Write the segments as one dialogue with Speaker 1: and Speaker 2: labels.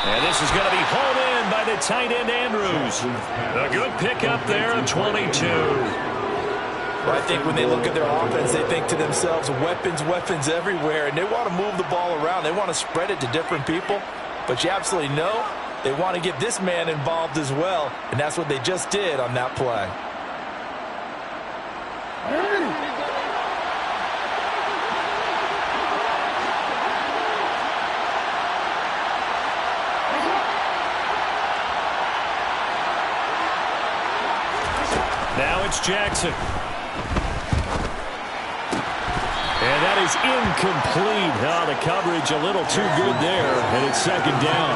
Speaker 1: And this is going to be hauled in by the tight end, Andrews. A good pickup there of 22.
Speaker 2: Well, I think when they look at their offense, they think to themselves, weapons, weapons everywhere, and they want to move the ball around. They want to spread it to different people, but you absolutely know they want to get this man involved as well, and that's what they just did on that play.
Speaker 1: Now it's Jackson. And that is incomplete. Oh, the coverage a little too good there, and it's second down.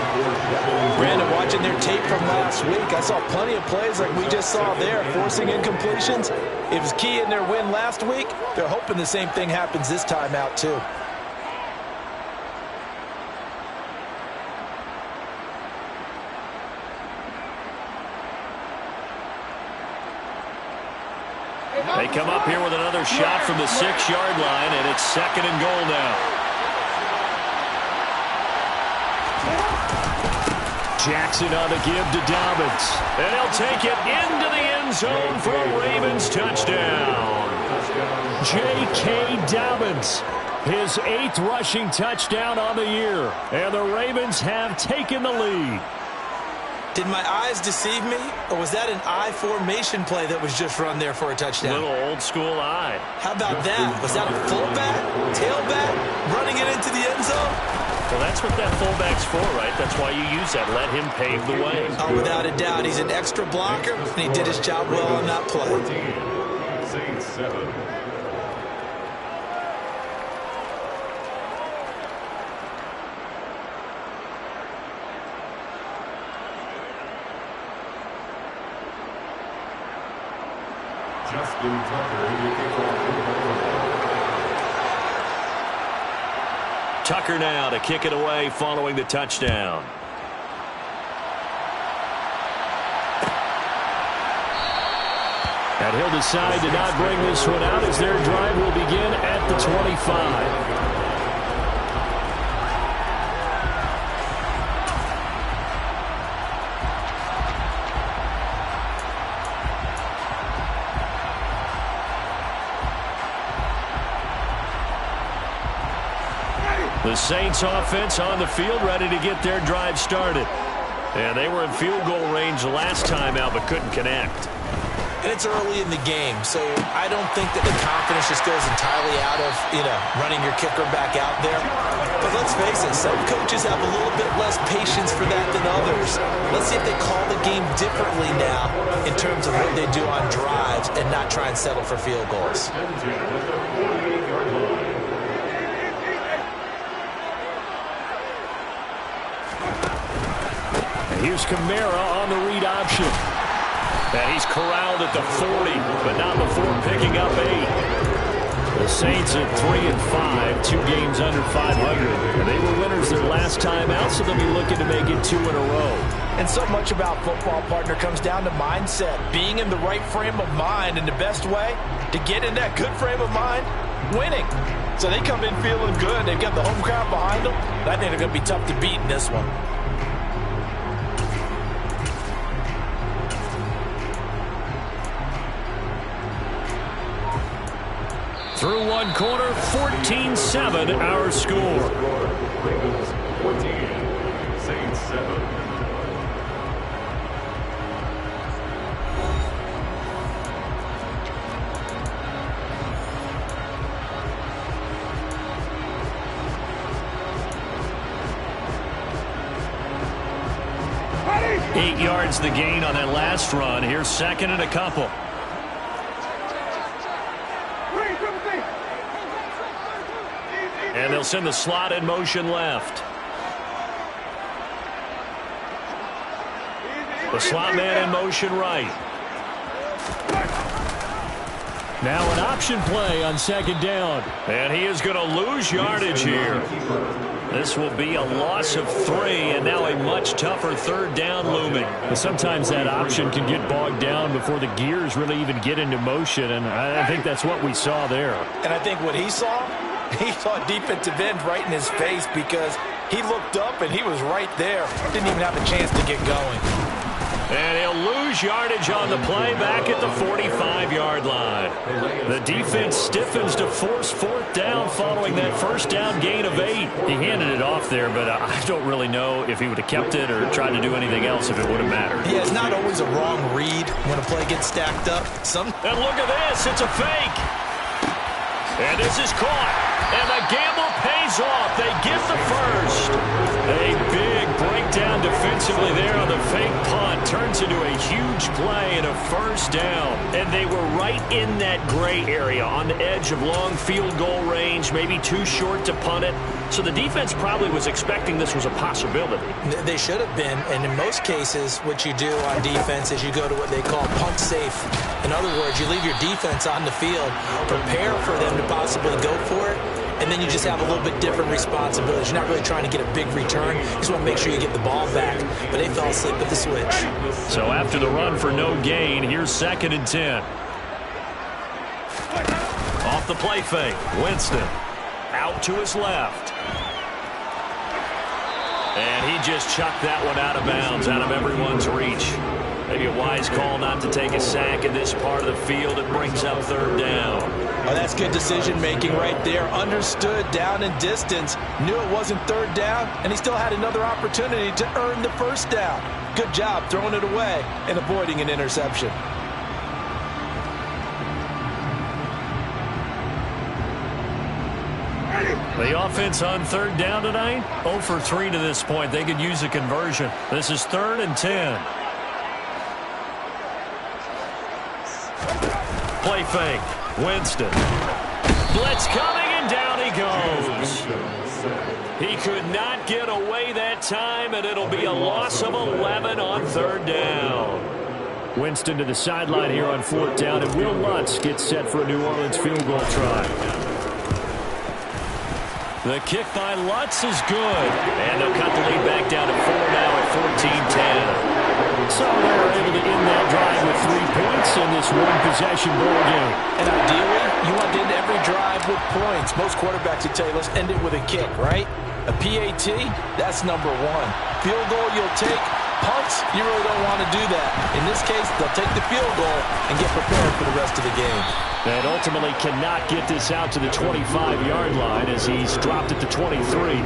Speaker 2: Brandon, watching their tape from last week, I saw plenty of plays like we just saw there, forcing incompletions. It was key in their win last week. They're hoping the same thing happens this time out, too.
Speaker 1: They come up here with another shot from the 6-yard line, and it's second and goal now. Jackson on the give to Dobbins. And he'll take it into the end zone for a Ravens touchdown. J.K. Dobbins, his 8th rushing touchdown on the year. And the Ravens have taken the lead.
Speaker 2: Did my eyes deceive me, or was that an I formation play that was just run there for a touchdown?
Speaker 1: Little old school eye.
Speaker 2: How about that? Was that a fullback, tailback, running it into the end zone?
Speaker 1: Well, that's what that fullback's for, right? That's why you use that. Let him pave the way.
Speaker 2: Oh, without a doubt. He's an extra blocker, and he did his job well on that play.
Speaker 1: Tucker now to kick it away following the touchdown. And he'll decide to not bring this one out as their drive will begin at the 25. The Saints offense on the field ready to get their drive started. And they were in field goal range last time out but couldn't connect.
Speaker 2: And it's early in the game, so I don't think that the confidence just goes entirely out of, running your kicker back out there. But let's face it, some coaches have a little bit less patience for that than others. Let's see if they call the game differently now in terms of what they do on drives and not try and settle for field goals.
Speaker 1: Here's Kamara on the read option. And he's corralled at the 40, but not before picking up 8. The Saints at 3-5, 2 games under 500. And they were winners their last time out, so they'll be looking to make it 2 in a row.
Speaker 2: And so much about football, partner, comes down to mindset. Being in the right frame of mind, and the best way to get in that good frame of mind, winning. So they come in feeling good. They've got the home crowd behind them. And I think they're going to be tough to beat in this one.
Speaker 1: Through one quarter, 14-7 our score.
Speaker 3: Ravens 14, Saints 7.
Speaker 1: Eight yards the gain on that last run. Here's second and a couple. And they'll send the slot in motion left. The slot man in motion right. Now an option play on second down. And he is going to lose yardage here. This will be a loss of 3, and now a much tougher third down looming.
Speaker 4: But sometimes that option can get bogged down before the gears really even get into motion, and I think that's what we saw there.
Speaker 2: And I think what he saw defensive end right in his face, because He looked up, and he was right there. Didn't even have a chance to get going.
Speaker 1: And he'll lose yardage on the play back at the 45-yard line. The defense stiffens to force fourth down following that first down gain of 8.
Speaker 4: He handed it off there, but I don't really know if he would have kept it or tried to do anything else if it would have mattered.
Speaker 2: Yeah, it's not always a wrong read when a play gets stacked up.
Speaker 1: And look at this. It's a fake. And this is caught. And the gamble pays off. They get the first. A big breakdown defensively there on the fake punt. Turns into a huge play and a first down. And they were right in that gray area on the edge of long field goal range, maybe too short to punt it. So the defense probably was expecting this was a possibility.
Speaker 2: They should have been. And in most cases, what you do on defense is you go to what they call punt safe. In other words, you leave your defense on the field, prepare for them to possibly go for it, and then you just have a little bit different responsibilities. You're not really trying to get a big return. You just want to make sure you get the ball back. But they fell asleep at the switch.
Speaker 1: So after the run for no gain, here's 2nd and 10. Off the play fake, Winston out to his left. And he just chucked that one out of bounds, out of everyone's reach. Maybe a wise call not to take a sack in this part of the field. It brings up 3rd down.
Speaker 2: Oh, that's good decision-making right there. Understood down and distance. Knew it wasn't 3rd down, and he still had another opportunity to earn the first down. Good job throwing it away and avoiding an interception.
Speaker 1: The offense on 3rd down tonight, 0 for 3 to this point. They could use a conversion. This is 3rd and 10. Play fake. Winston. Blitz coming, and down he goes. He could not get away that time, and it'll be a loss of 11 on 3rd down.
Speaker 4: Winston to the sideline here on 4th down, and Will Lutz gets set for a New Orleans field goal try.
Speaker 1: The kick by Lutz is good. And they'll cut the lead back down to 4 now at 14-10.
Speaker 4: So they're able to end that drive with 3 points in this one-possession ball game.
Speaker 2: And ideally, you want to end every drive with points. Most quarterbacks would tell you, let's end it with a kick, right? A PAT, that's number 1. Field goal, you'll take. Punts, you really don't want to do that. In this case, they'll take the field goal and get prepared for the rest of the game.
Speaker 4: And ultimately cannot get this out to the 25-yard line as he's dropped at the 23.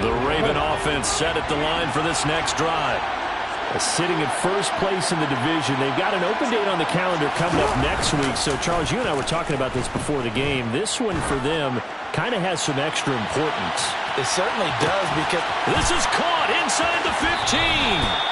Speaker 1: The Raven offense set at the line for this next drive.
Speaker 4: Sitting in first place in the division. They've got an open date on the calendar coming up next week. So, Charles, you and I were talking about this before the game. This one for them kind of has some extra importance.
Speaker 2: It certainly does because
Speaker 1: this is caught inside the 15.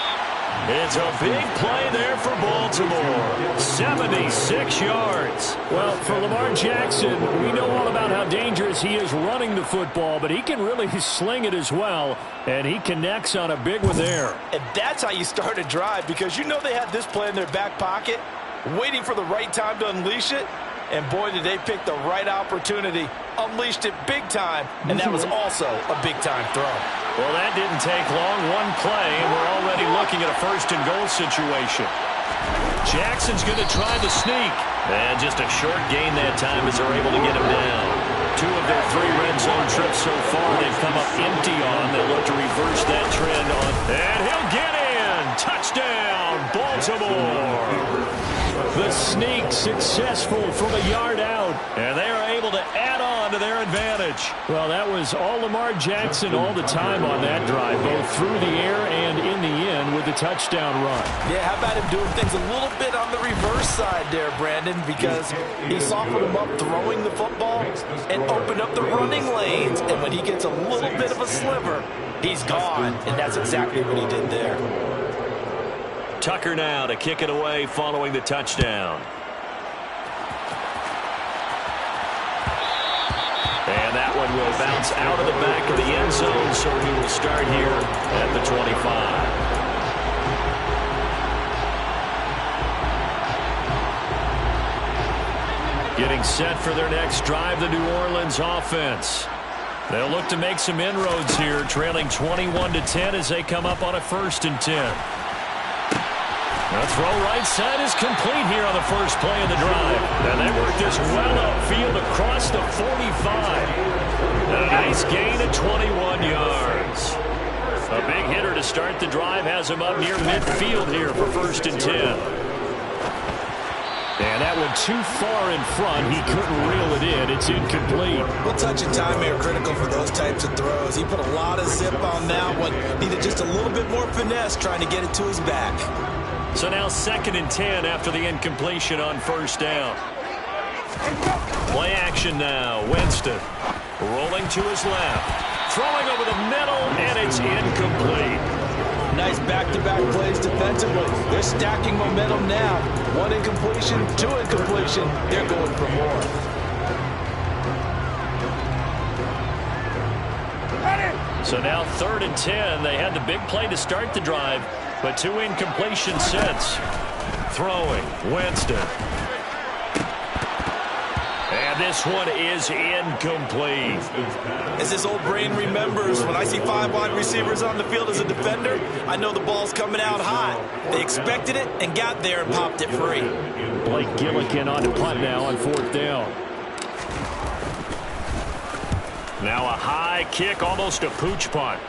Speaker 1: It's a big play there for Baltimore. 76 yards.
Speaker 4: Well, for Lamar Jackson, we know all about how dangerous he is running the football, but he can really sling it as well, and he connects on a big one there.
Speaker 2: And that's how you start a drive, because you know they had this play in their back pocket, waiting for the right time to unleash it. And boy, did they pick the right opportunity, unleashed it big time, and that was also a big-time throw.
Speaker 1: Well, that didn't take long. One play, and we're already looking at a first-and-goal situation. Jackson's going to try the sneak. And just a short gain that time as they're able to get him down. 2 of their 3 red zone trips so far they've come up empty on. They'll look to reverse that trend on. And he'll get in. Touchdown, Baltimore.
Speaker 4: The sneak successful from a yard out.
Speaker 1: And they are able to add on to their advantage.
Speaker 4: Well, that was all Lamar Jackson all the time on that drive, both through the air and in the end with the touchdown run.
Speaker 2: Yeah, how about him doing things a little bit on the reverse side there, Brandon, because he softened him up throwing the football and opened up the running lanes. And when he gets a little bit of a sliver, he's gone. And that's exactly what he did there.
Speaker 1: Tucker now to kick it away following the touchdown. And that one will bounce out of the back of the end zone, so he will start here at the 25. Getting set for their next drive, the New Orleans offense. They'll look to make some inroads here, trailing 21-10 as they come up on a 1st and 10. The throw right side is complete here on the first play of the drive. And they work this well upfield across the 45. And a nice gain of 21 yards. A big hitter to start the drive has him up near midfield here for 1st and 10. And that one too far in front. He couldn't reel it in. It's incomplete.
Speaker 2: Well, touch and time are critical for those types of throws. He put a lot of zip on that one. Needed just a little bit more finesse trying to get it to his back.
Speaker 1: So now 2nd and 10 after the incompletion on 1st down. Play action now. Winston rolling to his left. Throwing over the middle, and it's incomplete.
Speaker 2: Nice back-to-back plays defensively. They're stacking momentum now. 1 incompletion, 2 incompletion. They're going for more.
Speaker 1: So now 3rd and 10. They had the big play to start the drive, but 2 incompletions since. Throwing, Winston. And this one is incomplete.
Speaker 2: As his old brain remembers, when I see 5 wide receivers on the field as a defender, I know the ball's coming out hot. They expected it and got there and popped it free.
Speaker 4: Blake Gillikin on the punt now on 4th down.
Speaker 1: Now a high kick, almost a pooch punt.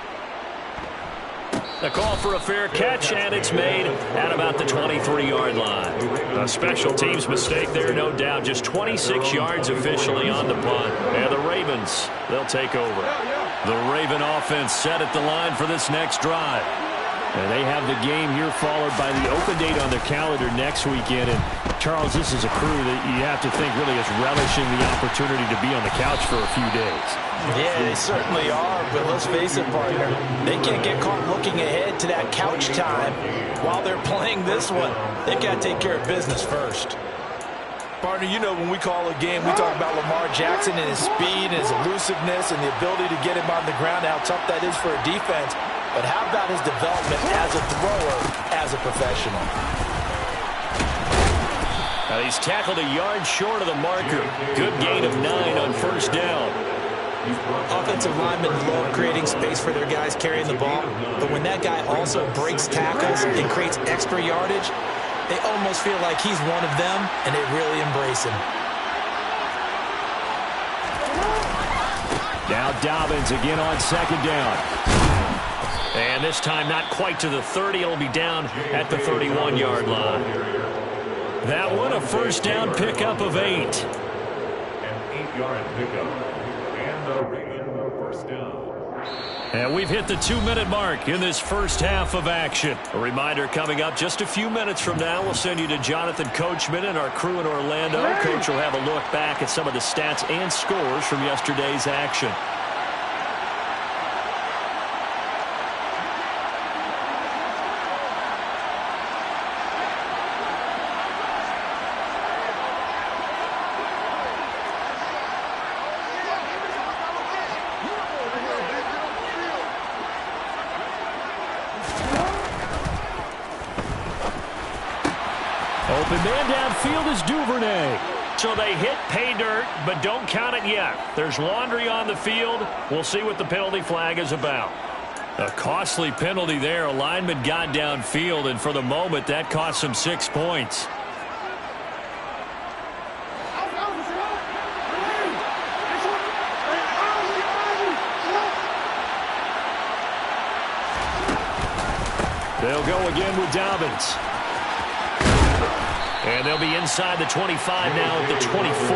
Speaker 1: The call for a fair catch, and it's made at about the 23-yard line. A special teams mistake there, no doubt. Just 26 yards officially on the punt. And the Ravens, they'll take over. The Raven offense set at the line for this next drive.
Speaker 4: And they have the game here followed by the open date on their calendar next weekend. And, Charles, this is a crew that you have to think really is relishing the opportunity to be on the couch for a few days.
Speaker 2: Yeah, they certainly are, but let's face it, partner. They can't get caught looking ahead to that couch time while they're playing this one. They've got to take care of business first. Partner, you know when we call a game, we talk about Lamar Jackson and his speed and his elusiveness and the ability to get him on the ground, how tough that is for a defense. But how about his development as a thrower, as a professional?
Speaker 1: Now he's tackled a yard short of the marker. Good gain of 9 on 1st down.
Speaker 2: Offensive linemen love creating space for their guys carrying the ball, but when that guy also breaks tackles and creates extra yardage, they almost feel like he's one of them, and they really embrace him.
Speaker 4: Now Dobbins again on 2nd down.
Speaker 1: And this time not quite to the 30. It'll be down at the 31-yard line. That one a 1st down pickup of 8.
Speaker 3: An 8-yard pickup. And the Raven 1st down.
Speaker 1: And we've hit the 2-minute mark in this first half of action. A reminder coming up just a few minutes from now. We'll send you to Jonathan Coachman and our crew in Orlando. Coach will have a look back at some of the stats and scores from yesterday's action.
Speaker 4: Open man downfield is Duvernay.
Speaker 1: So they hit pay dirt, but don't count it yet. There's laundry on the field. We'll see what the penalty flag is about. A costly penalty there. A lineman got downfield, and for the moment, that cost him 6 points. They'll go again with Dobbins. And they'll be inside the 25 now at the 24.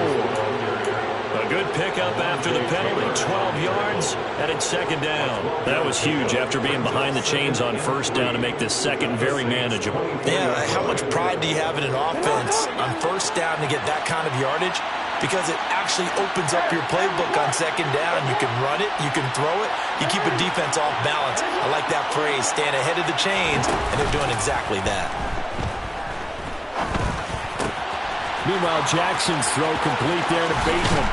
Speaker 1: A good pickup after the penalty, 12 yards, and it's 2nd down. That was huge after being behind the chains on 1st down to make this 2nd very manageable.
Speaker 2: Yeah, how much pride do you have in an offense on 1st down to get that kind of yardage? Because it actually opens up your playbook on 2nd down. You can run it, you can throw it, you keep a defense off balance. I like that phrase, stand ahead of the chains, and they're doing exactly that.
Speaker 4: Meanwhile, Jackson's throw complete there to Bateman.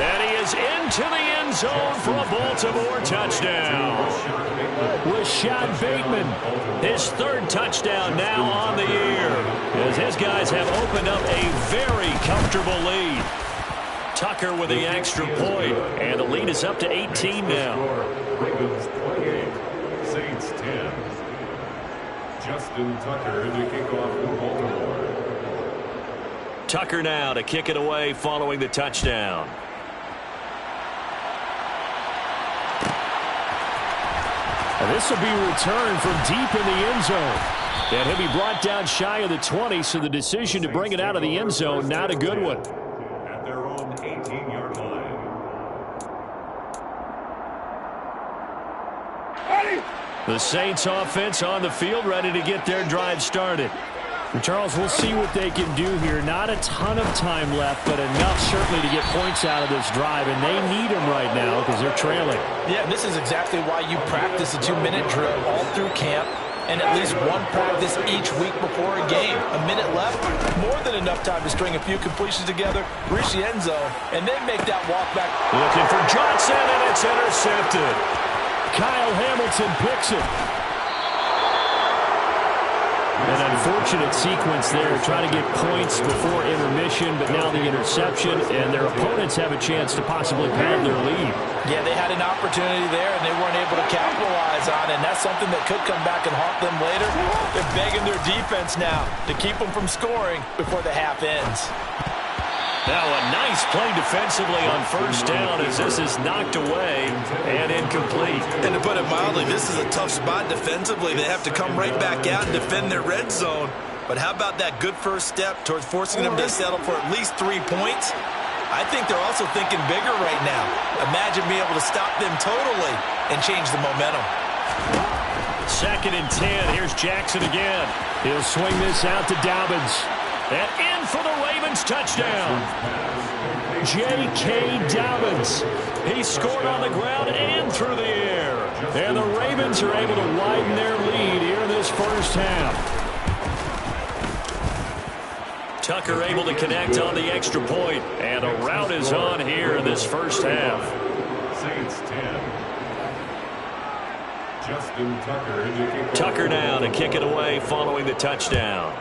Speaker 1: And he is into the end zone for a Baltimore touchdown.
Speaker 4: Rashad Bateman.
Speaker 1: His 3rd touchdown now on the year, as his guys have opened up a very comfortable lead. Tucker with the extra point, and the lead is up to 18 now.
Speaker 3: Ravens 28, Saints 10. Justin Tucker to kick off for Baltimore.
Speaker 1: Tucker now to kick it away following the touchdown.
Speaker 4: And this will be returned from deep in the end zone. And he'll be brought down shy of the 20, so the decision to bring it out of the end zone, not a good one.
Speaker 3: At their own 18-yard line.
Speaker 1: The Saints offense on the field, ready to get their drive started.
Speaker 4: And Charles, we'll see what they can do here. Not a ton of time left, but enough certainly to get points out of this drive, and they need them right now because they're trailing.
Speaker 2: Yeah, this is exactly why you practice a 2-minute drill all through camp, and at least one practice each week before a game. A minute left, more than enough time to string a few completions together, reach the end zone, and then make that walk back.
Speaker 1: Looking for Johnson, and it's intercepted.
Speaker 4: Kyle Hamilton picks it. An unfortunate sequence there, trying to get points before intermission, but now the interception, and their opponents have a chance to possibly pad their lead.
Speaker 2: Yeah, they had an opportunity there, and they weren't able to capitalize on it, and that's something that could come back and haunt them later. They're begging their defense now to keep them from scoring before the half ends.
Speaker 1: Now a nice play defensively on first down as this is knocked away and incomplete.
Speaker 2: And to put it mildly, this is a tough spot defensively. They have to come right back out and defend their red zone. But how about that good first step towards forcing them to settle for at least 3 points? I think they're also thinking bigger right now. Imagine being able to stop them totally and change the momentum.
Speaker 1: 2nd and 10. Here's Jackson again.
Speaker 4: He'll swing this out to Dobbins.
Speaker 1: And in for the Ravens touchdown. J.K. Dobbins. He scored on the ground and through the air.
Speaker 4: And the Ravens are able to widen their lead here in this first half.
Speaker 1: Tucker able to connect on the extra point. And a rout is on here in this first half.
Speaker 3: Saints 10. Justin Tucker to kick off.
Speaker 1: Tucker now to kick it away following the touchdown.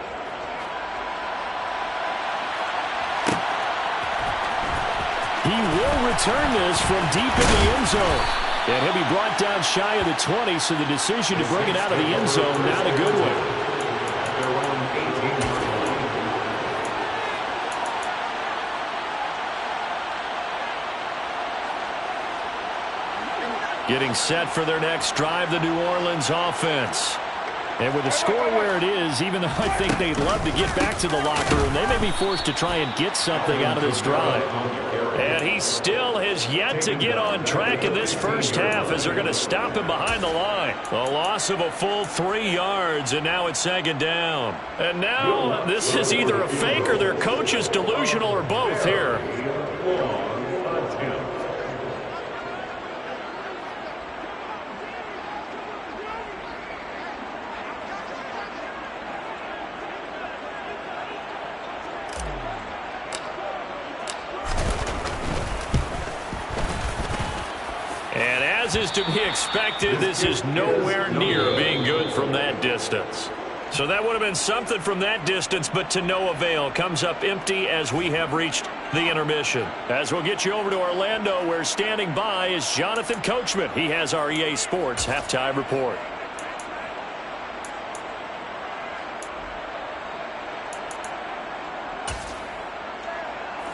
Speaker 4: He will return this from deep in the end zone. And he'll be brought down shy of the 20, so the decision to bring it out of the end zone, not a good one.
Speaker 3: Their own 18-yard line.
Speaker 1: Getting set for their next drive, the New Orleans offense.
Speaker 4: And with the score where it is, even though I think they'd love to get back to the locker room, they may be forced to try and get something out of this drive.
Speaker 1: And he still has yet to get on track in this first half as they're going to stop him behind the line. A loss of a full 3 yards, and now it's 2nd down. And now this is either a fake or their coach is delusional or both here. And as is to be expected, this is nowhere near being good from that distance. So that would have been something from that distance, but to no avail. Comes up empty as we have reached the intermission. As we'll get you over to Orlando, where standing by is Jonathan Coachman. He has our EA Sports Halftime Report.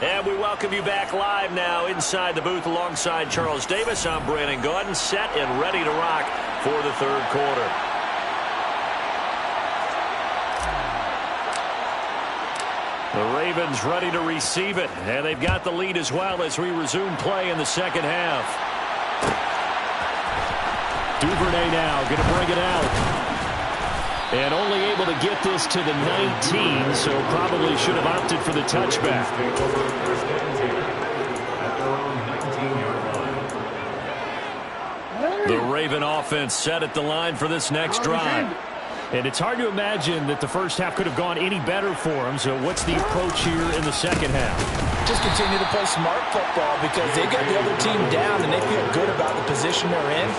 Speaker 1: And we welcome you back live now inside the booth alongside Charles Davis. I'm Brandon Gaudin, set and ready to rock for the 3rd quarter. The Ravens ready to receive it, and they've got the lead as well as we resume play in the 2nd half.
Speaker 4: Duvernay now going to bring it out. And only able to get this to the 19, so probably should have opted for the touchback.
Speaker 1: The Raven offense set at the line for this next drive.
Speaker 4: And it's hard to imagine that the first half could have gone any better for them. So what's the approach here in the 2nd half?
Speaker 2: Just continue to play smart football because they got the other team down and they feel good about the position they're in.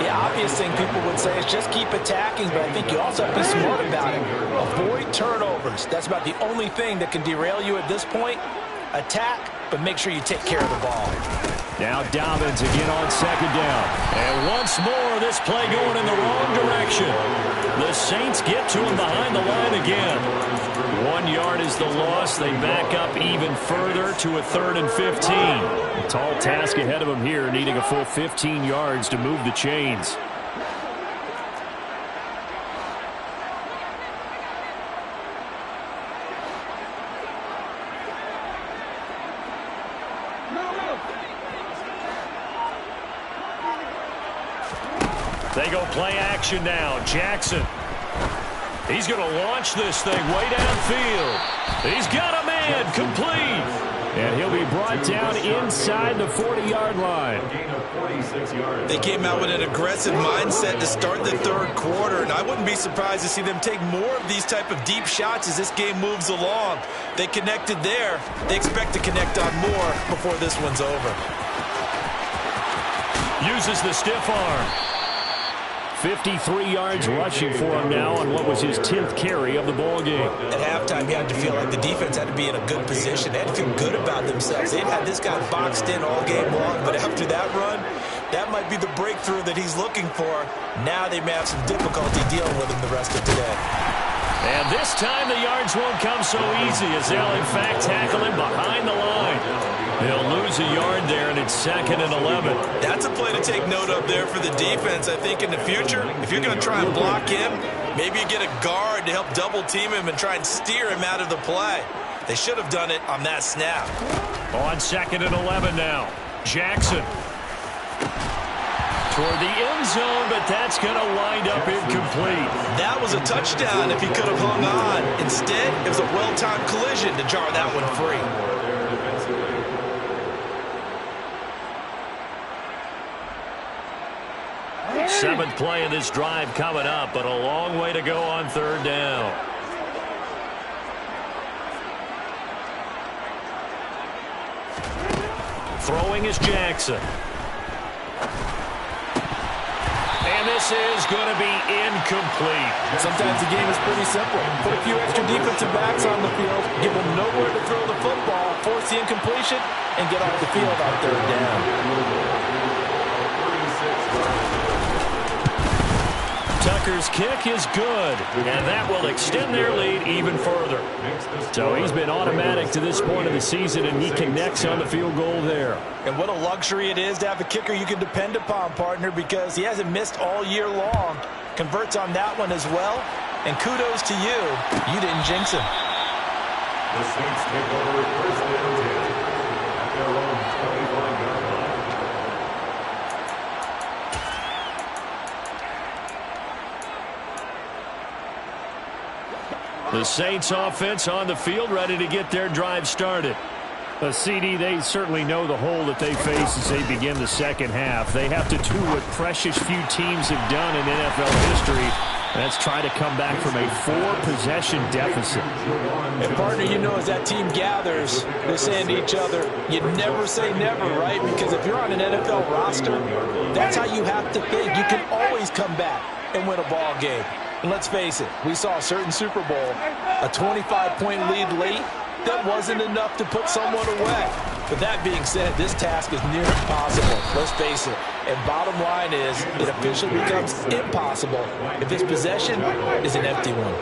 Speaker 2: The obvious thing people would say is just keep attacking, but I think you also have to be smart about it. Avoid turnovers. That's about the only thing that can derail you at this point. Attack, but make sure you take care of the ball.
Speaker 1: Now Dobbins again on second down. And once more, this play going in the wrong direction. The Saints get to him behind the line again. 1 yard is the loss. They back up even further to a 3rd and 15. A tall task ahead of them here, needing a full 15 yards to move the chains. They go play action now. Jackson. He's going to launch this thing way downfield. He's got a man complete. And he'll be brought down inside the 40-yard line.
Speaker 2: They came out with an aggressive mindset to start the third quarter, and I wouldn't be surprised to see them take more of these type of deep shots as this game moves along. They connected there. They expect to connect on more before this one's over.
Speaker 1: Uses the stiff arm. 53 yards rushing for him now on what was his 10th carry of the ball game.
Speaker 2: At halftime, you had to feel like the defense had to be in a good position. They had to feel good about themselves. They'd had this guy boxed in all game long, but after that run, that might be the breakthrough that he's looking for. Now they may have some difficulty dealing with him the rest of today.
Speaker 1: And this time the yards won't come so easy as they'll in fact tackle him behind the line. They'll lose a yard there, and it's 2nd and 11.
Speaker 2: That's a play to take note of there for the defense. I think in the future, if you're going to try and block him, maybe you get a guard to help double team him and try and steer him out of the play. They should have done it on that snap.
Speaker 1: On 2nd and 11 now. Jackson. Toward the end zone, but that's going to wind up incomplete.
Speaker 2: That was a touchdown if he could have hung on. Instead, it was a well-timed collision to jar that one free.
Speaker 1: 7th play of this drive coming up, but a long way to go on 3rd down. Throwing is Jackson. And this is going to be incomplete.
Speaker 5: Sometimes the game is pretty simple. Put a few extra defensive backs on the field, give them nowhere to throw the football, force the incompletion, and get off the field on 3rd down.
Speaker 1: Tucker's kick is good, and that will extend their lead even further. So he's been automatic to this point of the season, and he connects on the field goal there.
Speaker 2: And what a luxury it is to have a kicker you can depend upon, partner, because he hasn't missed all year long. Converts on that one as well, and kudos to you. You didn't jinx him.
Speaker 3: The Saints take over 1st and 10 at their own 25-yard line.
Speaker 1: The Saints offense on the field, ready to get their drive started. CD, they certainly know the hole that they face as they begin the second half. They have to do what precious few teams have done in NFL history. That's try to come back from a 4-possession deficit.
Speaker 5: And partner, you know, as that team gathers, they're saying to each other, you never say never, right? Because if you're on an NFL roster, that's how you have to think. You can always come back and win a ball game. And let's face it, we saw a certain Super Bowl, a 25-point lead late, that wasn't enough to put someone away. But that being said, this task is near impossible. Let's face it. And bottom line is, it officially becomes impossible if this possession is an empty one.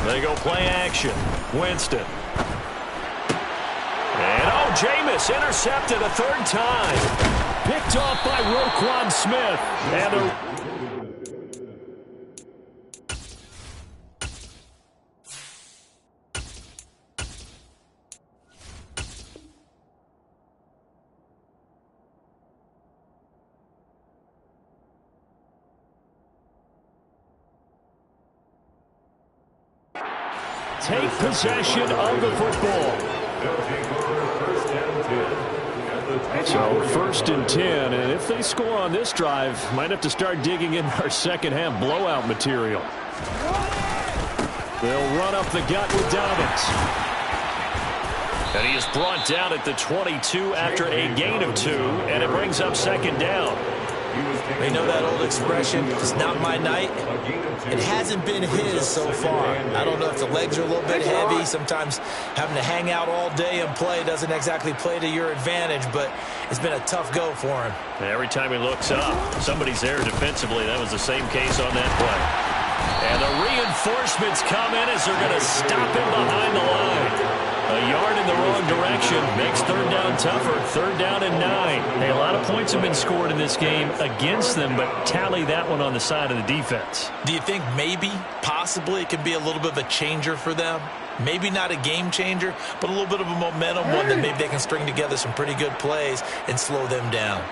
Speaker 1: They go play action. Winston. And Jameis intercepted a 3rd time. Picked off by Roquan Smith. And take possession of the football. So 1st and 10, and if they score on this drive, might have to start digging in our second half blowout material. They'll run up the gut with Dobbins. And he is brought down at the 22 after a gain of 2, and it brings up 2nd down.
Speaker 2: You know that old expression, it's not my night? It hasn't been his so far. I don't know if the legs are a little bit heavy. Sometimes having to hang out all day and play doesn't exactly play to your advantage, but it's been a tough go for him.
Speaker 4: And every time he looks up, somebody's there defensively. That was the same case on that play. And the reinforcements come in as they're going to stop him behind the line. A yard in the wrong direction makes third down tougher. Third down and 9. Hey, a lot of points have been scored in this game against them, but tally that one on the side of the defense.
Speaker 2: Do you think maybe, possibly, it could be a little bit of a changer for them? Maybe not a game changer, but a little bit of a momentum one that maybe they can string together some pretty good plays and slow them down.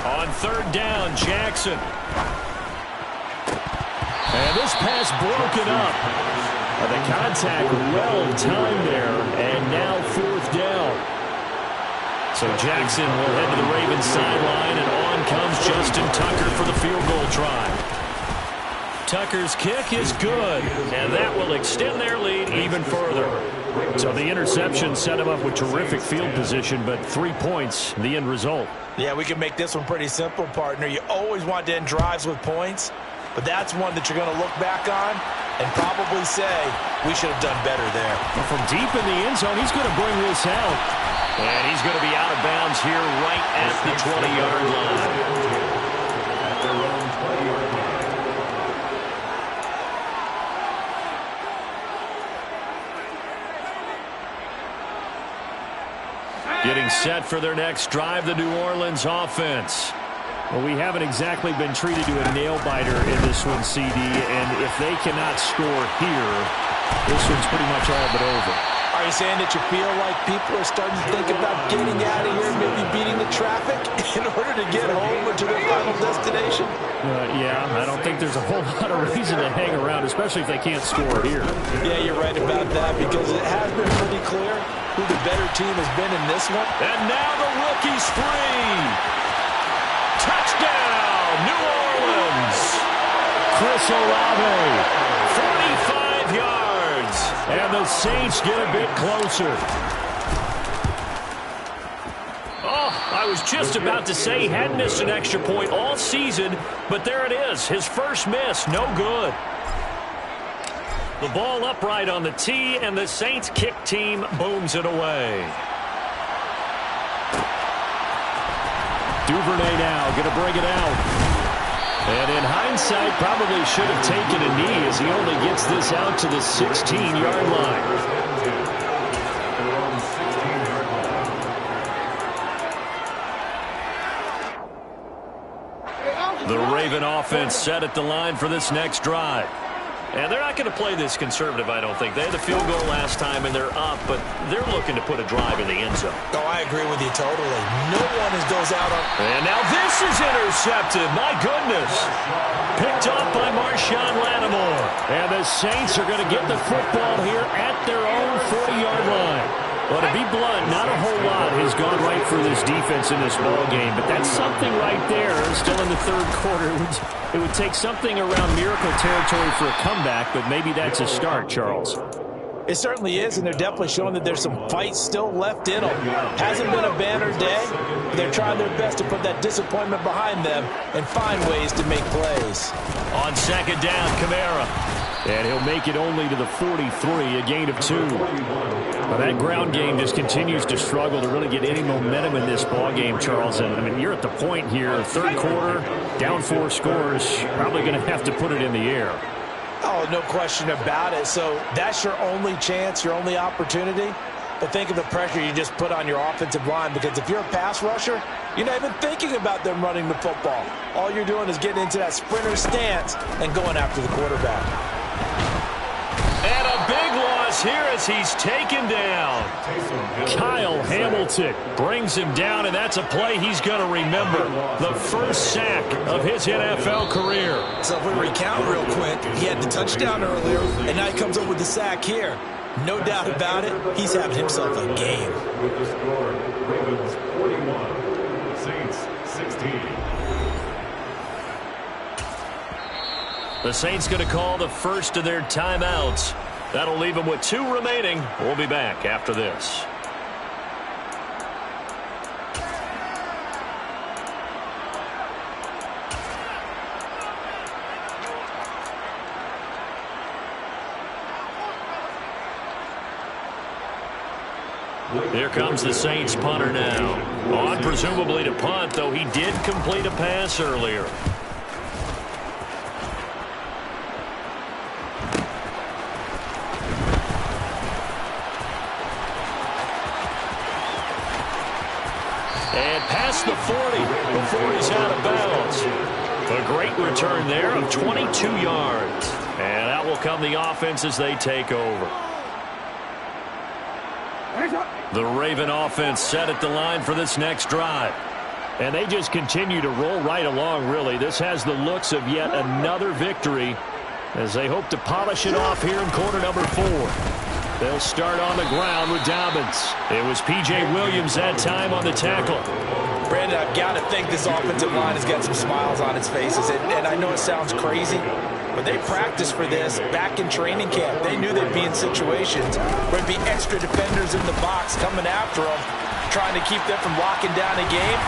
Speaker 4: On third down, Jackson. And this pass broken up. The contact well-timed there, and now fourth down. So Jackson will head to the Ravens sideline, and on comes Justin Tucker for the field goal try. Tucker's kick is good, and that will extend their lead even further. So the interception set him up with terrific field position, but 3 points, the end result.
Speaker 5: Yeah, we can make this one pretty simple, partner. You always want to end drives with points, but that's one that you're going to look back on and probably say, we should have done better there.
Speaker 4: Well, from deep in the end zone, he's going to bring this out. And he's going to be out of bounds here right at the 20-yard line.
Speaker 3: At their own 20-yard line.
Speaker 4: Getting set for their next drive, the New Orleans offense. Well, we haven't exactly been treated to a nail-biter in this one, CD, and if they cannot score here, this one's pretty much all but over.
Speaker 5: Are you saying that you feel like people are starting to think about getting out of here, maybe beating the traffic in order to get home or to their final destination?
Speaker 4: Yeah, I don't think there's a whole lot of reason to hang around, especially if they can't score here.
Speaker 5: Yeah, you're right about that, because it has been pretty clear who the better team has been in this one.
Speaker 4: And now the rookie's free. Touchdown, New Orleans. Chris Olave, 45 yards. And the Saints get a bit closer. Oh, I was just about to say he hadn't missed an extra point all season, but there it is. His first miss, no good. The ball upright on the tee, and the Saints kick team booms it away. Duvernay now going to bring it out. And in hindsight, probably should have taken a knee as he only gets this out to the 16-yard line. The Raven offense set at the line for this next drive. And they're not going to play this conservative, I don't think. They had the field goal last time, and they're up, but they're looking to put a drive in the end zone.
Speaker 2: Oh, I agree with you totally. No one goes out on...
Speaker 4: And now this is intercepted. My goodness. Picked up by Marshawn Lattimore. And the Saints are going to get the football here at their own 40-yard line. Well, to be blunt, not a whole lot has gone right for this defense in this ball game, but that's something right there. Still in the third quarter. It would take something around miracle territory for a comeback, but maybe that's a start, Charles.
Speaker 5: It certainly is, and they're definitely showing that there's some fight still left in them. Hasn't been a banner day, but they're trying their best to put that disappointment behind them and find ways to make plays.
Speaker 4: On second down, Kamara. And he'll make it only to the 43, a gain of 2. Well, that ground game just continues to struggle to really get any momentum in this ball game, Charles. And, I mean, you're at the point here, third quarter, down 4 scores, probably going to have to put it in the air.
Speaker 5: Oh, no question about it. So that's your only chance, your only opportunity. But think of the pressure you just put on your offensive line, because if you're a pass rusher, you're not even thinking about them running the football. All you're doing is getting into that sprinter stance and going after the quarterback.
Speaker 4: And a big loss here as he's taken down. Kyle Hamilton brings him down, and that's a play he's going to remember. The first sack of his NFL career.
Speaker 2: So if we recount real quick, he had the touchdown earlier, and now he comes up with the sack here. No doubt about it, he's having himself a game.
Speaker 3: With the score, Ravens 41, Saints 16.
Speaker 4: The Saints going to call the first of their timeouts.
Speaker 1: That'll leave him with 2 remaining. We'll be back after this. Here comes the Saints punter now. On presumably to punt, though he did complete a pass earlier. And past the 40 before he's out of bounds. A great return there of 22 yards. And out will come the offense as they take over. The Raven offense set at the line for this next drive. And they just continue to roll right along, really. This has the looks of yet another victory as they hope to polish it off here in quarter number 4. They'll start on the ground with Dobbins. It was P.J. Williams that time on the tackle.
Speaker 5: Brandon, I've got to think this offensive line has got some smiles on its faces. And I know it sounds crazy, but they practiced for this back in training camp. They knew they'd be in situations where there'd be extra defenders in the box coming after them, trying to keep them from locking down a game.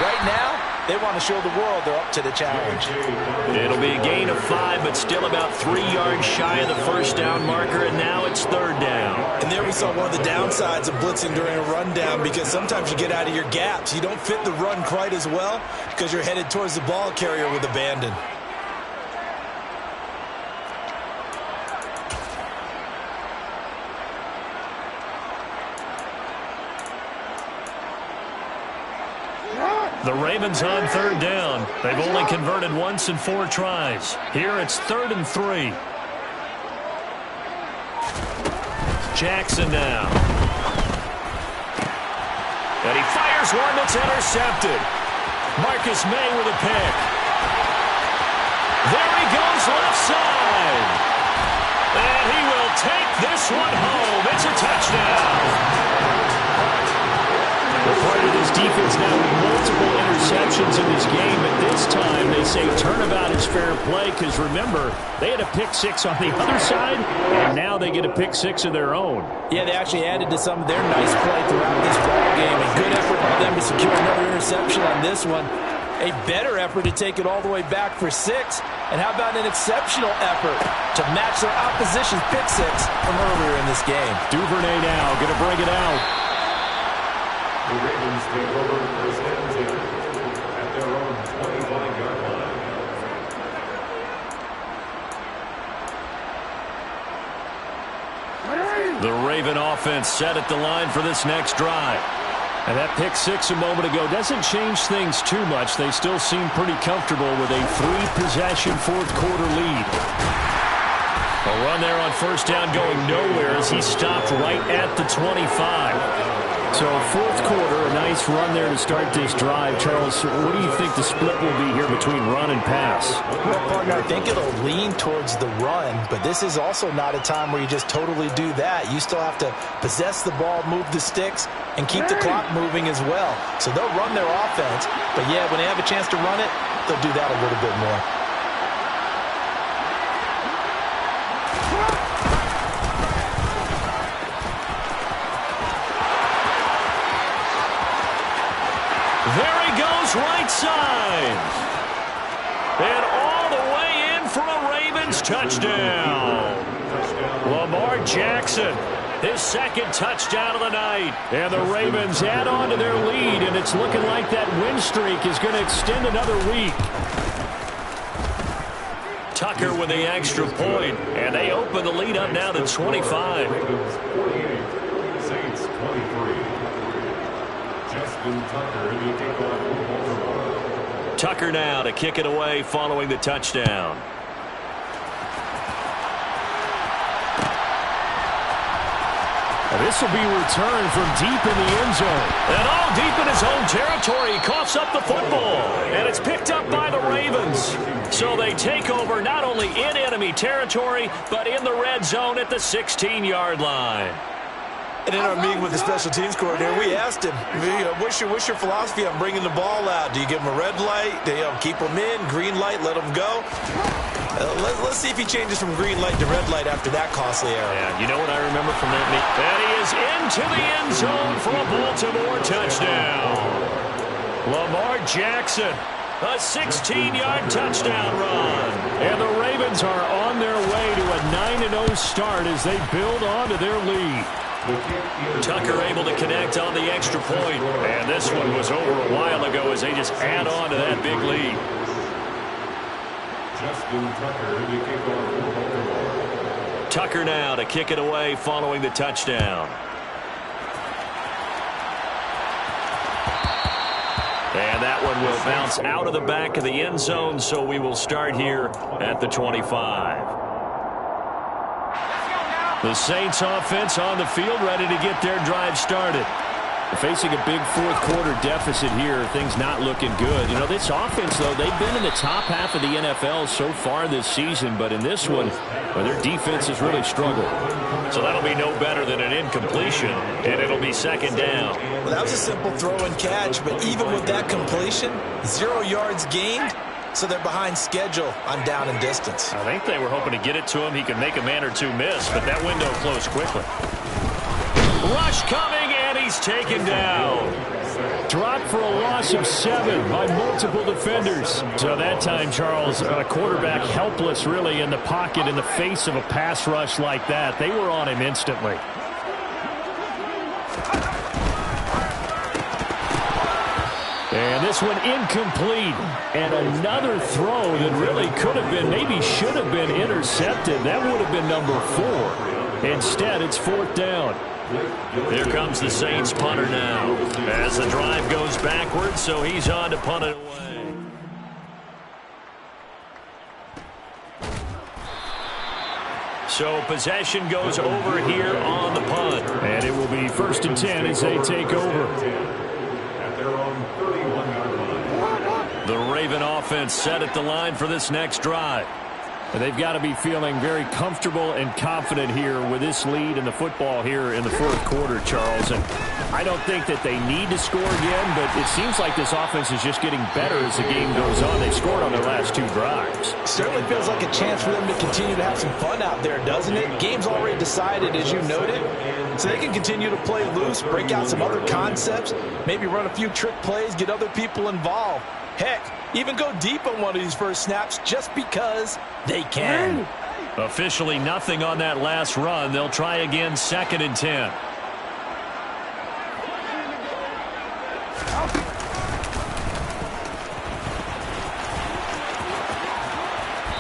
Speaker 5: Right now, they want to show the world they're up to the challenge.
Speaker 1: It'll be a gain of 5, but still about 3 yards shy of the first down marker, and now it's 3rd down.
Speaker 2: And there we saw one of the downsides of blitzing during a rundown, because sometimes you get out of your gaps. You don't fit the run quite as well because you're headed towards the ball carrier with abandon.
Speaker 1: The Ravens on 3rd down. They've only converted once in 4 tries. Here it's 3rd and 3. Jackson now. And he fires one that's intercepted. Marcus May with a pick. There he goes left side. And he will take this one home. It's a touchdown. We're part of this defense now with multiple interceptions in this game, but this time they say turnabout is fair play because, remember, they had a pick 6 on the other side, and now they get a pick 6 of their own.
Speaker 5: Yeah, they actually added to some of their nice play throughout this ball game. A good effort by them to secure another interception on this one. A better effort to take it all the way back for 6. And how about an exceptional effort to match their opposition's pick 6 from earlier in this game.
Speaker 1: Duvernay now going to bring it out.
Speaker 3: The Ravens take over first and 10 at their own 25-yard line.
Speaker 1: The Raven offense set at the line for this next drive. And that pick 6 a moment ago doesn't change things too much. They still seem pretty comfortable with a 3-possession fourth-quarter lead. A run there on first down going nowhere as he stopped right at the 25.
Speaker 4: So fourth quarter, a nice run there to start this drive. Charles, what do you think the split will be here between run and pass?
Speaker 5: Well, partner, I think it'll lean towards the run, but this is also not a time where you just totally do that. You still have to possess the ball, move the sticks, and keep the clock moving as well. So they'll run their offense, but yeah, when they have a chance to run it, they'll do that a little bit more.
Speaker 1: There he goes right side. And all the way in for a Ravens touchdown. Lamar Jackson, his 2nd touchdown of the night. And the Ravens add on to their lead, and it's looking like that win streak is going to extend another week. Tucker with the extra point, and they open the lead up now to 25.
Speaker 3: Ravens 48, Saints 23.
Speaker 1: Tucker now to kick it away following the touchdown.
Speaker 4: And this will be returned from deep in the end zone.
Speaker 1: And all deep in his own territory, he coughs up the football. And it's picked up by the Ravens. So they take over not only in enemy territory, but in the red zone at the 16-yard line.
Speaker 2: And in our meeting with the special teams coordinator, we asked him, what's your philosophy on bringing the ball out? Do you give them a red light? Do you keep them in? Green light, let them go? Let's see if he changes from green light to red light after that costly error.
Speaker 1: Yeah, you know what I remember from that? And he is into the end zone for a Baltimore touchdown. Lamar Jackson, a 16-yard touchdown run. And the Ravens are on their way to a 9-0 start as they build on to their lead. Tucker able to connect on the extra point. And this one was over a while ago as they just add on to that big lead.
Speaker 3: Justin Tucker to kick off for Baltimore.
Speaker 1: Tucker now to kick it away following the touchdown. And that one will bounce out of the back of the end zone, so we will start here at the 25. The Saints offense on the field, ready to get their drive started. Facing a big fourth-quarter deficit here, things not looking good. You know, this offense, though, they've been in the top half of the NFL so far this season, but in this one, well, their defense has really struggled. So that'll be no better than an incompletion, and it'll be second down.
Speaker 2: Well, that was a simple throw and catch, but even with that completion, 0 yards gained, so they're behind schedule on down and distance.
Speaker 1: I think they were hoping to get it to him. He could make a man or two miss, but that window closed quickly. Rush coming, and he's taken down. Dropped for a loss of 7 by multiple defenders. So that time, Charles, a quarterback helpless really in the pocket in the face of a pass rush like that. They were on him instantly. And this one incomplete. And another throw that really could have been, maybe should have been intercepted. That would have been number 4. Instead, it's fourth down. Here comes the Saints punter now as the drive goes backwards, so he's on to punt it away. So possession goes over here on the punt. And it will be 1st and 10 as they take over.
Speaker 3: At their own 31-yard line.
Speaker 1: The Raven offense set at the line for this next drive. They've got to be feeling very comfortable and confident here with this lead in the football here in the fourth quarter, Charles. And I don't think that they need to score again, but it seems like this offense is just getting better as the game goes on. They've scored on their last 2 drives.
Speaker 5: Certainly feels like a chance for them to continue to have some fun out there, doesn't it? Game's already decided, as you noted, so they can continue to play loose, break out some other concepts, maybe run a few trick plays, get other people involved. Heck, even go deep on one of these first snaps just because they can.
Speaker 1: Officially nothing on that last run. They'll try again 2nd and 10.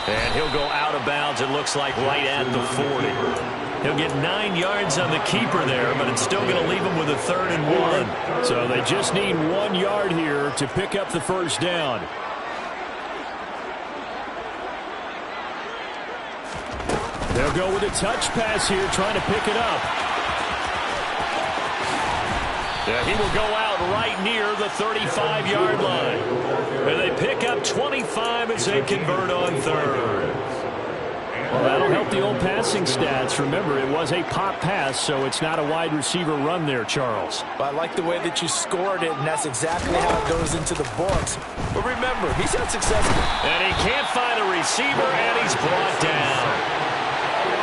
Speaker 1: And he'll go out of bounds, it looks like, right at the 40. He'll get 9 yards on the keeper there, but it's still going to leave him with a 3rd and 1. So they just need 1 yard here to pick up the first down. They'll go with a touch pass here, trying to pick it up. Yeah, he will go out right near the 35-yard line. And they pick up 25 as they convert on 3rd. Well, that'll help the old passing stats. Remember, it was a pop pass, so it's not a wide receiver run there, Charles.
Speaker 5: Well, I like the way that you scored it, and that's exactly how it goes into the books. But remember, he's had success.
Speaker 1: And he can't find a receiver, and he's brought down.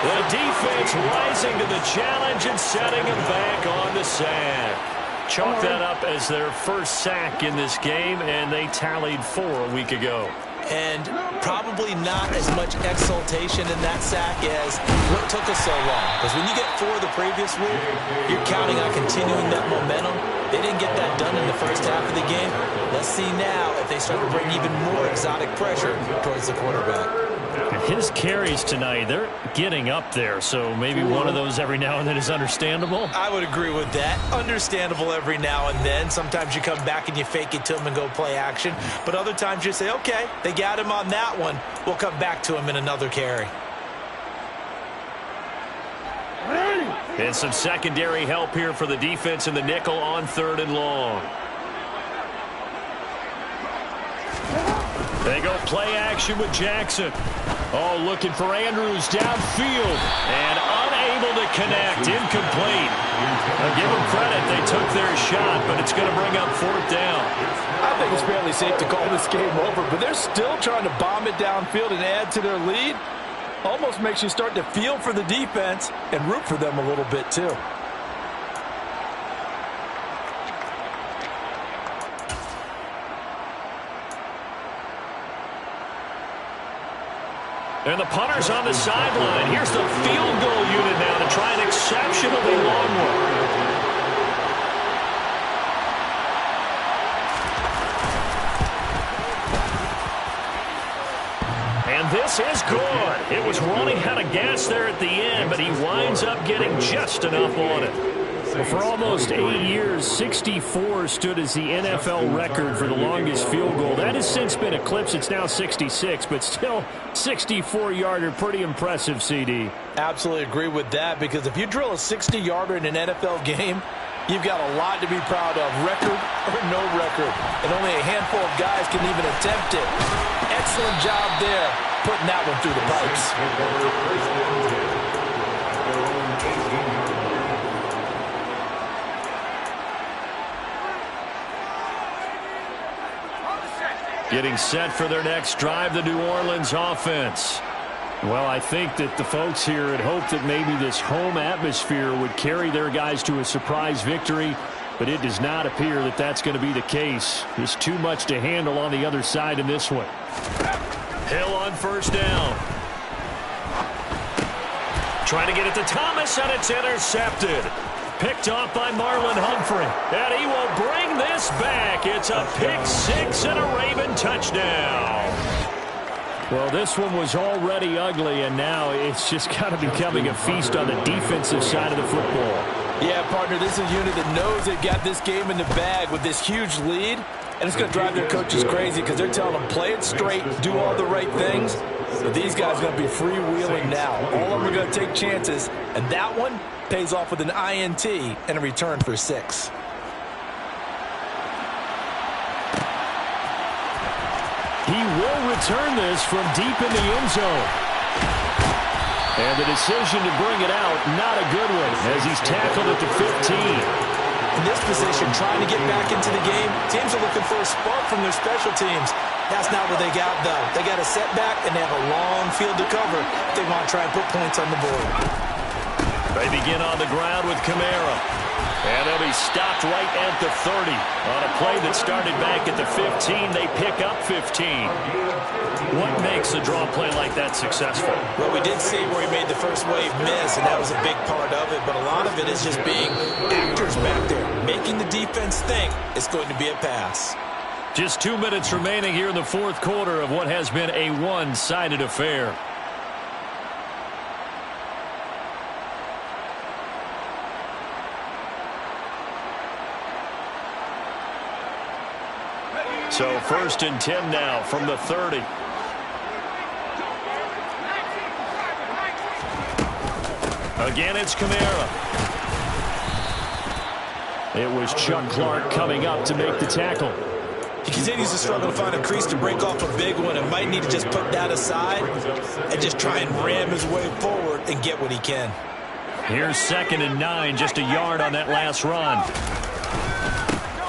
Speaker 1: The defense rising to the challenge and setting him back on the sack. Chalk that up as their first sack in this game, and they tallied 4 a week ago.
Speaker 2: And probably not as much exultation in that sack as what took us so long. Because when you get 4 the previous week, you're counting on continuing that momentum. They didn't get that done in the first half of the game. Let's see now if they start to bring even more exotic pressure towards the quarterback.
Speaker 1: His carries tonight, they're getting up there, so maybe one of those every now and then is understandable.
Speaker 2: I would agree with that. Understandable every now and then. Sometimes you come back and you fake it to him and go play action. But other times you say, okay, they got him on that one. We'll come back to him in another carry.
Speaker 1: And some secondary help here for the defense in the nickel on 3rd and long. They go play action with Jackson. Oh, looking for Andrews downfield. And unable to connect. Incomplete. I'll give them credit. They took their shot, but it's going to bring up 4th down.
Speaker 5: I I think it's fairly safe to call this game over, but they're still trying to bomb it downfield and add to their lead. Almost makes you start to feel for the defense and root for them a little bit too.
Speaker 1: And the punter's on the sideline. Here's the field goal unit now to try an exceptionally long one. And this is good. It was running out of gas there at the end, but he winds up getting just enough on it. Well, for almost 8 years, 64 stood as the NFL record for the longest field goal. That has since been eclipsed. It's now 66, but still 64-yarder. Pretty impressive, CD.
Speaker 5: Absolutely agree with that, because if you drill a 60-yarder in an NFL game, you've got a lot to be proud of, record or no record. And only a handful of guys can even attempt it. Excellent job there, putting that one through the pipes.
Speaker 1: Getting set for their next drive, the New Orleans offense. Well, I think that the folks here had hoped that maybe this home atmosphere would carry their guys to a surprise victory, but it does not appear that that's going to be the case. There's too much to handle on the other side in this one. Hill on first down. Trying to get it to Thomas, and it's intercepted. Picked off by Marlon Humphrey. And he will bring this back. It's a pick-6 and a Raven touchdown. Well, this one was already ugly, and now it's just kind of becoming a feast on the defensive side of the football.
Speaker 5: Yeah, partner, this is a unit that knows they've got this game in the bag with this huge lead, and it's going to drive their coaches crazy because they're telling them, play it straight, do all the right things. But these guys are going to be freewheeling now. All of them are going to take chances, and that one pays off with an INT and a return for 6.
Speaker 1: He will return this from deep in the end zone. And the decision to bring it out, not a good one, as he's tackled at the 15.
Speaker 5: In this position, trying to get back into the game, teams are looking for a spark from their special teams. That's not what they got, though. They got a setback, and they have a long field to cover if they want to try and put points on the board.
Speaker 1: They begin on the ground with Kamara. And they'll be stopped right at the 30. On a play that started back at the 15, they pick up 15. What makes a draw play like that successful?
Speaker 2: Well, we did see where he made the first wave miss, and that was a big part of it. But a lot of it is just being actors back there, making the defense think it's going to be a pass.
Speaker 1: Just 2 minutes remaining here in the fourth quarter of what has been a one-sided affair. So 1st and 10 now from the 30. Again, it's Kamara. It was Chuck Clark coming up to make the tackle.
Speaker 2: He continues to struggle to find a crease to break off a big one and might need to just put that aside and just try and ram his way forward and get what he can.
Speaker 1: Here's 2nd and 9, just a yard on that last run.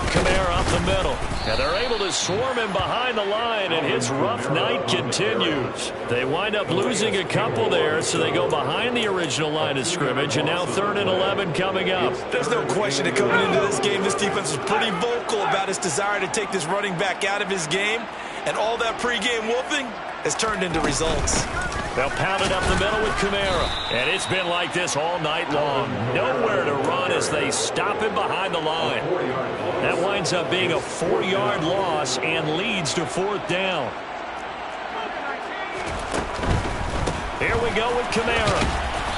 Speaker 1: Kamara up the middle. And they're able to swarm him behind the line, and his rough night continues. They wind up losing a couple there, so they go behind the original line of scrimmage, and now 3rd and 11 coming up.
Speaker 2: There's no question that coming into this game, this defense was pretty vocal about its desire to take this running back out of his game, and all that pregame wolfing has turned into results.
Speaker 1: They'll pound it up the middle with Kamara. And it's been like this all night long. Nowhere to run as they stop him behind the line. That winds up being a 4-yard loss and leads to 4th down. Here we go with Kamara.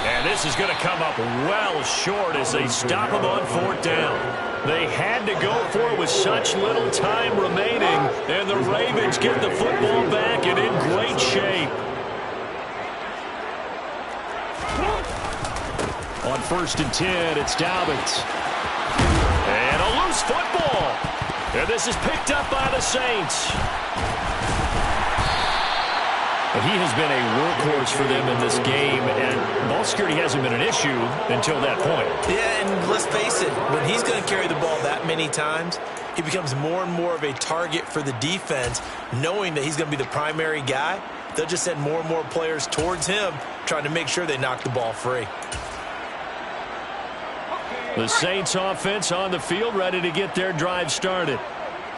Speaker 1: And this is going to come up well short as they stop him on 4th down. They had to go for it with such little time remaining. And the Ravens get the football back and in great shape. On 1st and 10, it's Dobbins. And a loose football. And this is picked up by the Saints.
Speaker 4: But he has been a workhorse for them in this game, and ball security hasn't been an issue until that point.
Speaker 2: Yeah, and let's face it, when he's going to carry the ball that many times, he becomes more and more of a target for the defense, knowing that he's going to be the primary guy. They'll just send more and more players towards him, trying to make sure they knock the ball free.
Speaker 4: The Saints offense on the field, ready to get their drive started.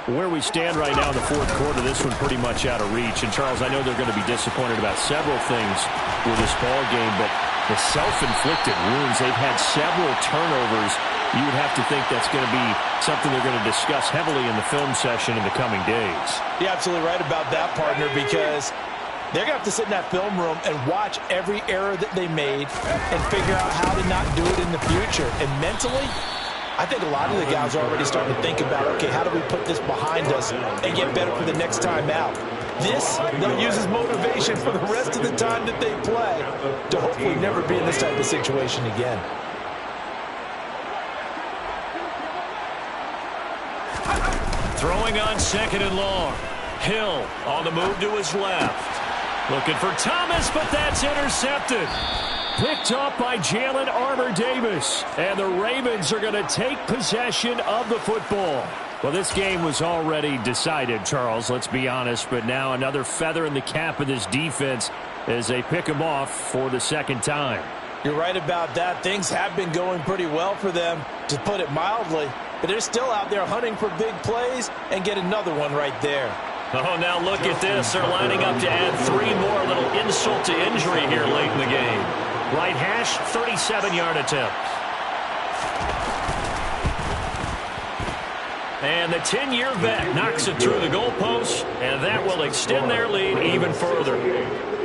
Speaker 4: Where we stand right now in the fourth quarter, this one pretty much out of reach. And, Charles, I know they're going to be disappointed about several things with this ball game, but the self-inflicted wounds, they've had several turnovers. You would have to think that's going to be something they're going to discuss heavily in the film session in the coming days.
Speaker 5: You're absolutely right about that, partner, because they're going to have to sit in that film room and watch every error that they made and figure out how to not do it in the future. And mentally, I think a lot of the guys are already starting to think about, okay, how do we put this behind us and get better for the next time out? This, they'll use as motivation for the rest of the time that they play to hopefully never be in this type of situation again.
Speaker 1: Throwing on second and long. Hill on the move to his left. Looking for Thomas, but that's intercepted. Picked up by Jalen Armour-Davis. And the Ravens are going to take possession of the football. Well, this game was already decided, Charles, let's be honest. But now another feather in the cap of this defense as they pick him off for the second time.
Speaker 5: You're right about that. Things have been going pretty well for them, to put it mildly. But they're still out there hunting for big plays and get another one right there.
Speaker 1: Oh, now look at this. They're lining up to add 3 more. A little insult to injury here late in the game. Right hash, 37-yard attempt. And the 10-year vet knocks it through the goalpost, and that will extend their lead even further.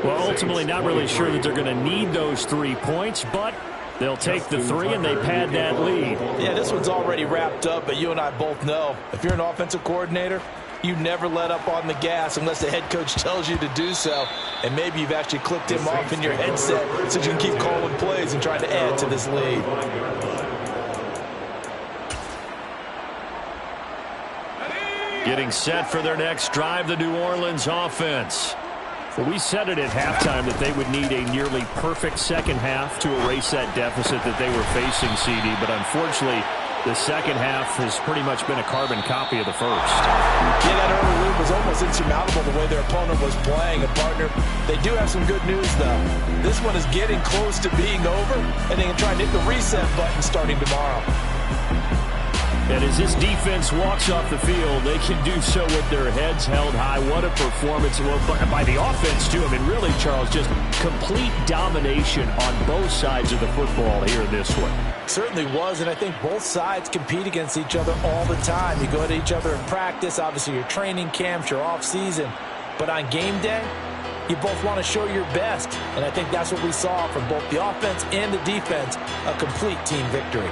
Speaker 4: Well, ultimately not really sure that they're going to need those 3 points, but they'll take the 3 and they pad that lead.
Speaker 5: Yeah, this one's already wrapped up, but you and I both know if you're an offensive coordinator, you never let up on the gas unless the head coach tells you to do so. And maybe you've actually clicked him off in your headset so you can keep calling plays and trying to add to this lead.
Speaker 1: Getting set for their next drive, the New Orleans offense.
Speaker 4: Well, we said it at halftime that they would need a nearly perfect second half to erase that deficit that they were facing, CD. But unfortunately, the second half has pretty much been a carbon copy of the first.
Speaker 5: Yeah, that early lead was almost insurmountable the way their opponent was playing. And, partner, they do have some good news, though. This one is getting close to being over, and they can try and hit the reset button starting tomorrow.
Speaker 4: And as this defense walks off the field, they can do so with their heads held high. What a performance by the offense, too. I mean, really, Charles, just complete domination on both sides of the football here in this one.
Speaker 5: Certainly was, and I think both sides compete against each other all the time. You go at each other in practice, obviously your training camps, your off-season. But on game day, you both want to show your best. And I think that's what we saw from both the offense and the defense, a complete team victory.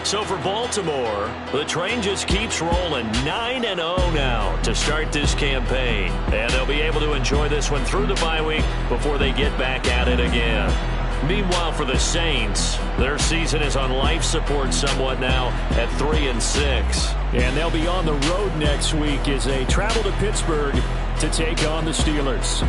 Speaker 1: So for Baltimore, the train just keeps rolling 9-0 now to start this campaign. And they'll be able to enjoy this one through the bye week before they get back at it again. Meanwhile, for the Saints, their season is on life support somewhat now at 3-6.
Speaker 4: And they'll be on the road next week as they travel to Pittsburgh to take on the Steelers.